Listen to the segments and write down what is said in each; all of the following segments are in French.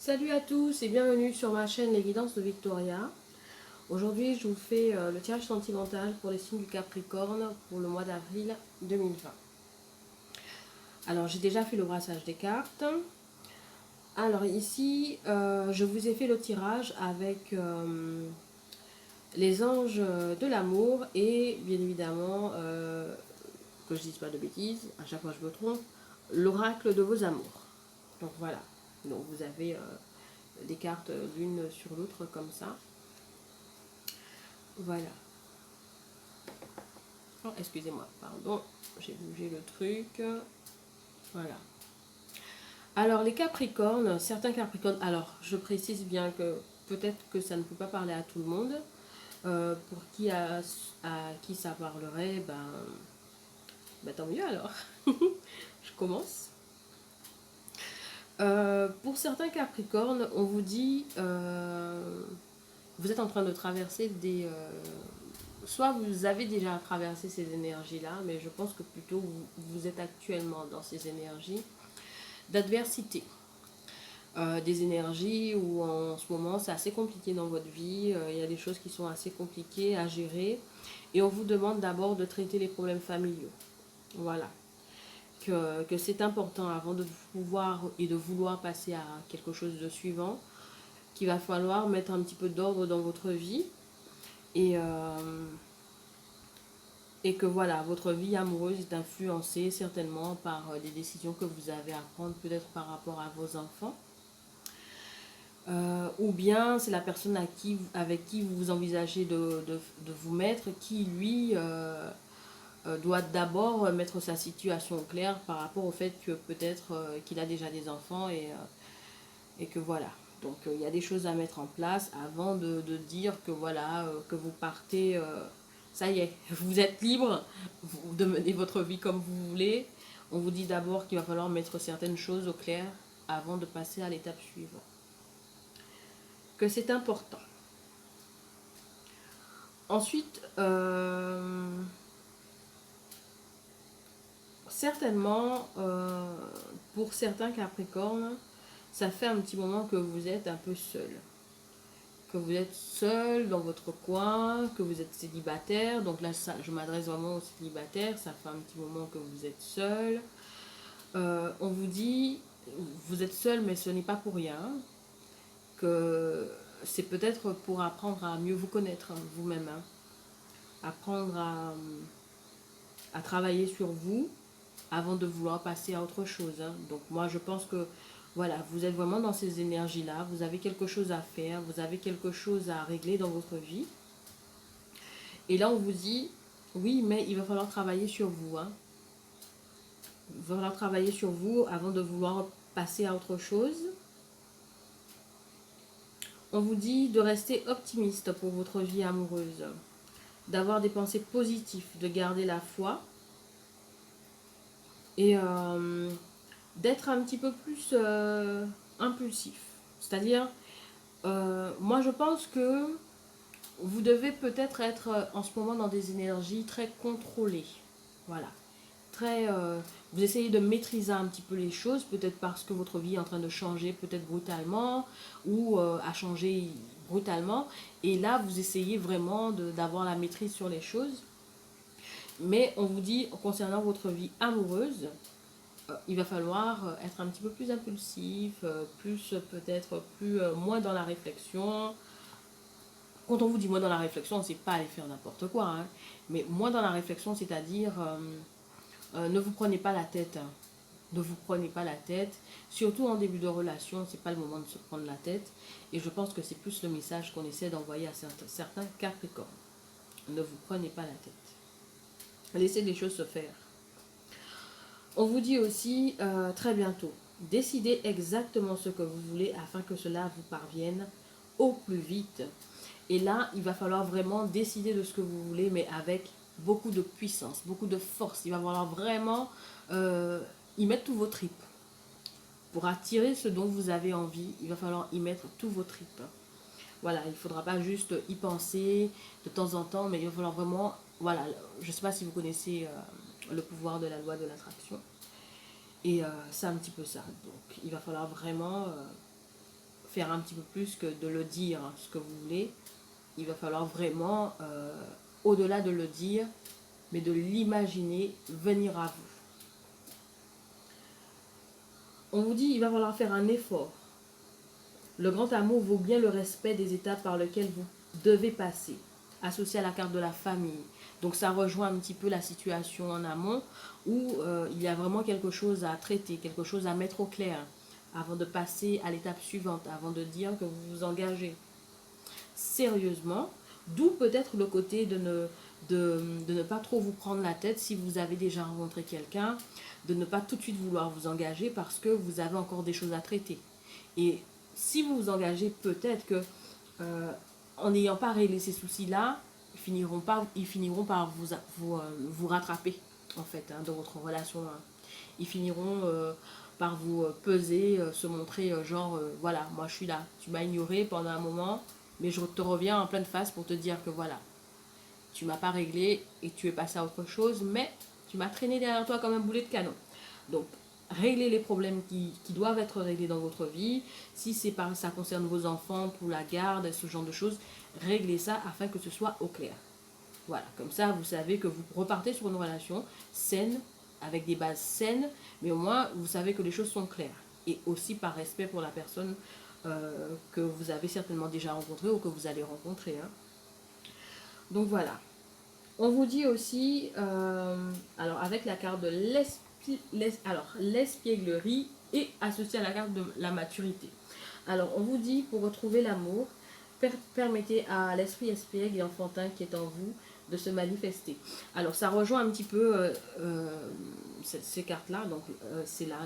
Salut à tous et bienvenue sur ma chaîne Les Guidances de Victoria. Aujourd'hui, je vous fais le tirage sentimental pour les signes du Capricorne pour le mois d'avril 2020. Alors, j'ai déjà fait le brassage des cartes. Alors ici, je vous ai fait le tirage avec les anges de l'amour et bien évidemment, que je dise pas de bêtises, à chaque fois je me trompe, l'oracle de vos amours. Donc voilà, donc vous avez des cartes l'une sur l'autre comme ça. Voilà. Oh, excusez-moi, pardon, j'ai bougé le truc. Voilà. Alors, les Capricornes, certains Capricornes, alors je précise bien que peut-être que ça ne peut pas parler à tout le monde. Pour qui à qui ça parlerait, ben tant mieux alors. Je commence. Pour certains Capricornes, on vous dit, vous êtes en train de traverser des, soit vous avez déjà traversé ces énergies-là, mais je pense que plutôt vous êtes actuellement dans ces énergies d'adversité. Des énergies où en ce moment c'est assez compliqué dans votre vie, il y a des choses qui sont assez compliquées à gérer et on vous demande d'abord de traiter les problèmes familiaux. Voilà. Que c'est important avant de pouvoir et de vouloir passer à quelque chose de suivant, qu'il va falloir mettre un petit peu d'ordre dans votre vie et, et que voilà, votre vie amoureuse est influencée certainement par des décisions que vous avez à prendre peut-être par rapport à vos enfants. Ou bien c'est la personne avec qui vous envisagez de vous mettre qui lui doit d'abord mettre sa situation au clair par rapport au fait que peut-être qu'il a déjà des enfants et que voilà. Donc il y a des choses à mettre en place avant de dire que voilà, que vous partez, ça y est, vous êtes libre de mener votre vie comme vous voulez. On vous dit d'abord qu'il va falloir mettre certaines choses au clair avant de passer à l'étape suivante. Que c'est important. Ensuite, certainement, pour certains Capricornes, ça fait un petit moment que vous êtes un peu seul. Que vous êtes seul dans votre coin, que vous êtes célibataire. Donc là, ça, je m'adresse vraiment aux célibataires. Ça fait un petit moment que vous êtes seul. On vous dit, vous êtes seul, mais ce n'est pas pour rien. Que c'est peut-être pour apprendre à mieux vous connaître vous-même. Apprendre à travailler sur vous avant de vouloir passer à autre chose. Donc moi je pense que voilà, vous êtes vraiment dans ces énergies-là, vous avez quelque chose à faire, vous avez quelque chose à régler dans votre vie. Et là on vous dit, oui mais il va falloir travailler sur vous. Il va falloir travailler sur vous avant de vouloir passer à autre chose. On vous dit de rester optimiste pour votre vie amoureuse, d'avoir des pensées positives, de garder la foi et d'être un petit peu plus impulsif. C'est-à-dire, moi je pense que vous devez peut-être être en ce moment dans des énergies très contrôlées. Voilà. Très, vous essayez de maîtriser un petit peu les choses, peut-être parce que votre vie est en train de changer, peut-être brutalement, ou a changé brutalement. Et là, vous essayez vraiment d'avoir la maîtrise sur les choses. Mais on vous dit, concernant votre vie amoureuse, il va falloir être un petit peu plus impulsif, plus peut-être plus moins dans la réflexion. Quand on vous dit moins dans la réflexion, c'est pas aller faire n'importe quoi, mais moins dans la réflexion, c'est-à-dire ne vous prenez pas la tête. Ne vous prenez pas la tête. Surtout en début de relation, c'est pas le moment de se prendre la tête. Et je pense que c'est plus le message qu'on essaie d'envoyer à certains Capricornes. Ne vous prenez pas la tête. Laissez les choses se faire. On vous dit aussi très bientôt, décidez exactement ce que vous voulez afin que cela vous parvienne au plus vite. Et là, il va falloir vraiment décider de ce que vous voulez, mais avec beaucoup de puissance, beaucoup de force. Il va falloir vraiment y mettre tous vos tripes. Pour attirer ce dont vous avez envie, il va falloir y mettre tous vos tripes. Voilà, il ne faudra pas juste y penser de temps en temps, mais il va falloir vraiment... Voilà, je ne sais pas si vous connaissez le pouvoir de la loi de l'attraction. Et c'est un petit peu ça. Donc, il va falloir vraiment faire un petit peu plus que de le dire, hein, ce que vous voulez. Il va falloir vraiment, au-delà de le dire, mais de l'imaginer venir à vous. On vous dit, il va falloir faire un effort. Le grand amour vaut bien le respect des étapes par lesquelles vous devez passer, associé à la carte de la famille. Donc ça rejoint un petit peu la situation en amont où il y a vraiment quelque chose à traiter, quelque chose à mettre au clair avant de passer à l'étape suivante, avant de dire que vous vous engagez sérieusement. D'où peut-être le côté de ne pas trop vous prendre la tête si vous avez déjà rencontré quelqu'un, de ne pas tout de suite vouloir vous engager parce que vous avez encore des choses à traiter. Et si vous vous engagez, peut-être que en n'ayant pas réglé ces soucis-là, ils finiront par vous rattraper, en fait, hein, dans votre relation. Hein. Ils finiront par vous peser, se montrer genre, voilà, moi je suis là. Tu m'as ignoré pendant un moment, mais je te reviens en pleine face pour te dire que voilà, tu m'as pas réglé et tu es passé à autre chose, mais tu m'as traîné derrière toi comme un boulet de canon. Donc, régler les problèmes qui doivent être réglés dans votre vie. Si ça concerne vos enfants pour la garde, ce genre de choses, réglez ça afin que ce soit au clair. Voilà, comme ça, vous savez que vous repartez sur une relation saine, avec des bases saines, mais au moins, vous savez que les choses sont claires. Et aussi par respect pour la personne que vous avez certainement déjà rencontrée ou que vous allez rencontrer. Hein. Donc voilà. On vous dit aussi, alors avec la carte de l'espièglerie et associée à la carte de la maturité. Alors on vous dit, pour retrouver l'amour, permettez à l'esprit espiègle et enfantin qui est en vous de se manifester. Alors ça rejoint un petit peu ces cartes-là, donc c'est là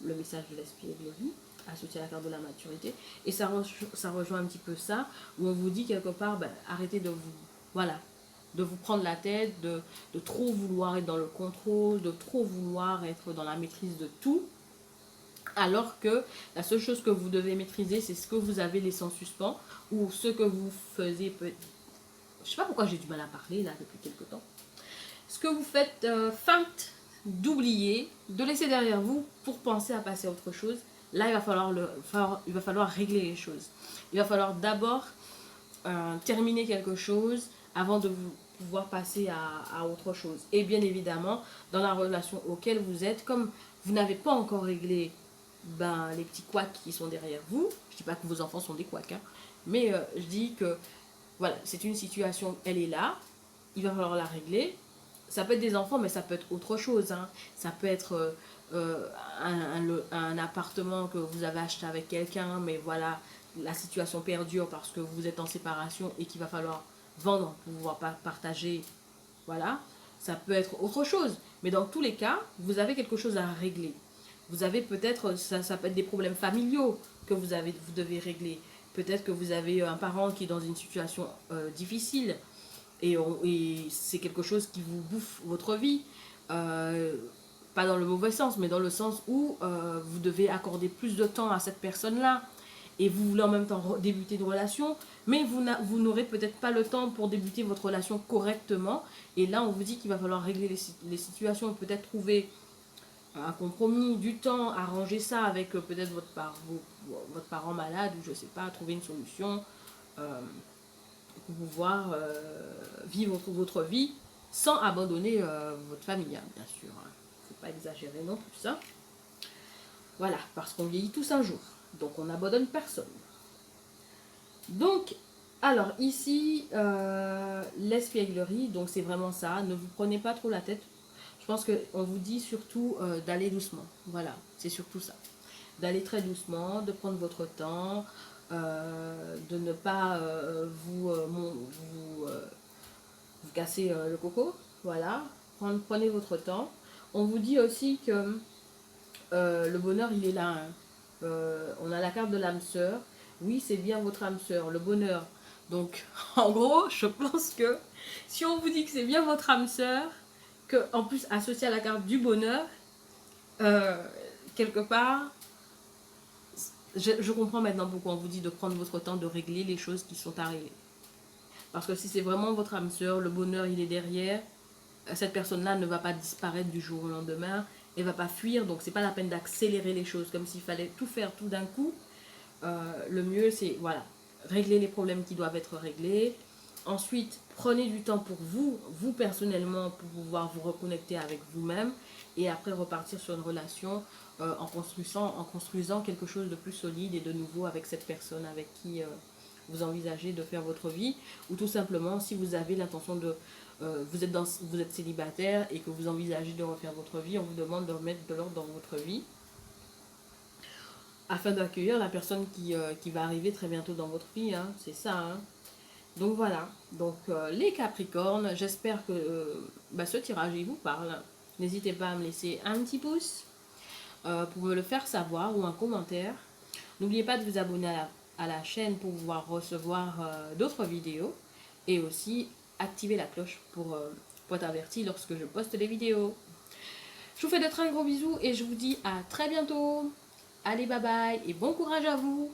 le message de l'espièglerie associé à la carte de la maturité, et ça rejoint un petit peu ça, où on vous dit quelque part, ben, arrêtez de vous, voilà, de vous prendre la tête, de trop vouloir être dans le contrôle, de trop vouloir être dans la maîtrise de tout, alors que la seule chose que vous devez maîtriser, c'est ce que vous avez laissé en suspens, ou ce que vous faisiez, je sais pas pourquoi j'ai du mal à parler là depuis quelques temps, ce que vous faites feinte d'oublier, de laisser derrière vous pour penser à passer à autre chose. Là, il va falloir régler les choses. Il va falloir d'abord terminer quelque chose avant de vous pouvoir passer à autre chose. Et bien évidemment, dans la relation auquel vous êtes, comme vous n'avez pas encore réglé les petits couacs qui sont derrière vous, je ne dis pas que vos enfants sont des couacs, hein, mais je dis que voilà, c'est une situation, elle est là, il va falloir la régler. Ça peut être des enfants, mais ça peut être autre chose. Hein. Ça peut être un appartement que vous avez acheté avec quelqu'un, mais voilà, la situation perdure parce que vous êtes en séparation et qu'il va falloir vendre pour pouvoir partager. Voilà, ça peut être autre chose. Mais dans tous les cas, vous avez quelque chose à régler. Vous avez peut-être, ça peut être des problèmes familiaux que vous devez régler. Peut-être que vous avez un parent qui est dans une situation difficile et c'est quelque chose qui vous bouffe votre vie. Pas dans le mauvais sens, mais dans le sens où vous devez accorder plus de temps à cette personne-là. Et vous voulez en même temps débuter une relation, mais vous n'aurez peut-être pas le temps pour débuter votre relation correctement. Et là, on vous dit qu'il va falloir régler les situations, peut-être trouver un compromis, du temps, arranger ça avec peut-être votre parent malade, ou je sais pas, trouver une solution pour pouvoir vivre votre vie sans abandonner votre famille, hein, bien sûr. Il ne faut pas exagérer non plus ça. Voilà, parce qu'on vieillit tous un jour. Donc on n'abandonne personne. Donc, alors ici, l'espièglerie, donc c'est vraiment ça. Ne vous prenez pas trop la tête. Je pense qu'on vous dit surtout d'aller doucement. Voilà, c'est surtout ça. D'aller très doucement, de prendre votre temps, de ne pas vous casser le coco. Voilà, prenez votre temps. On vous dit aussi que le bonheur, il est là. Hein. On a la carte de l'âme sœur. Oui, c'est bien votre âme sœur, le bonheur. Donc, en gros, je pense que si on vous dit que c'est bien votre âme sœur, que en plus associé à la carte du bonheur, quelque part, je comprends maintenant pourquoi on vous dit de prendre votre temps de régler les choses qui sont à régler. Parce que si c'est vraiment votre âme sœur, le bonheur il est derrière, cette personne-là ne va pas disparaître du jour au lendemain, elle ne va pas fuir, donc c'est pas la peine d'accélérer les choses, comme s'il fallait tout faire tout d'un coup. le mieux c'est, voilà, régler les problèmes qui doivent être réglés. Ensuite, prenez du temps pour vous, vous personnellement, pour pouvoir vous reconnecter avec vous-même. Et après, repartir sur une relation en construisant quelque chose de plus solide et de nouveau avec cette personne avec qui vous envisagez de faire votre vie. Ou tout simplement, si vous avez l'intention de... vous êtes célibataire et que vous envisagez de refaire votre vie, on vous demande de remettre de l'ordre dans votre vie afin d'accueillir la personne qui va arriver très bientôt dans votre vie, hein, c'est ça. Hein. Donc voilà, donc les Capricornes, j'espère que ce tirage il vous parle. N'hésitez pas à me laisser un petit pouce pour me le faire savoir ou un commentaire. N'oubliez pas de vous abonner à la chaîne pour pouvoir recevoir d'autres vidéos et aussi activer la cloche pour être averti lorsque je poste les vidéos. Je vous fais de très gros bisous et je vous dis à très bientôt. Allez, bye bye et bon courage à vous.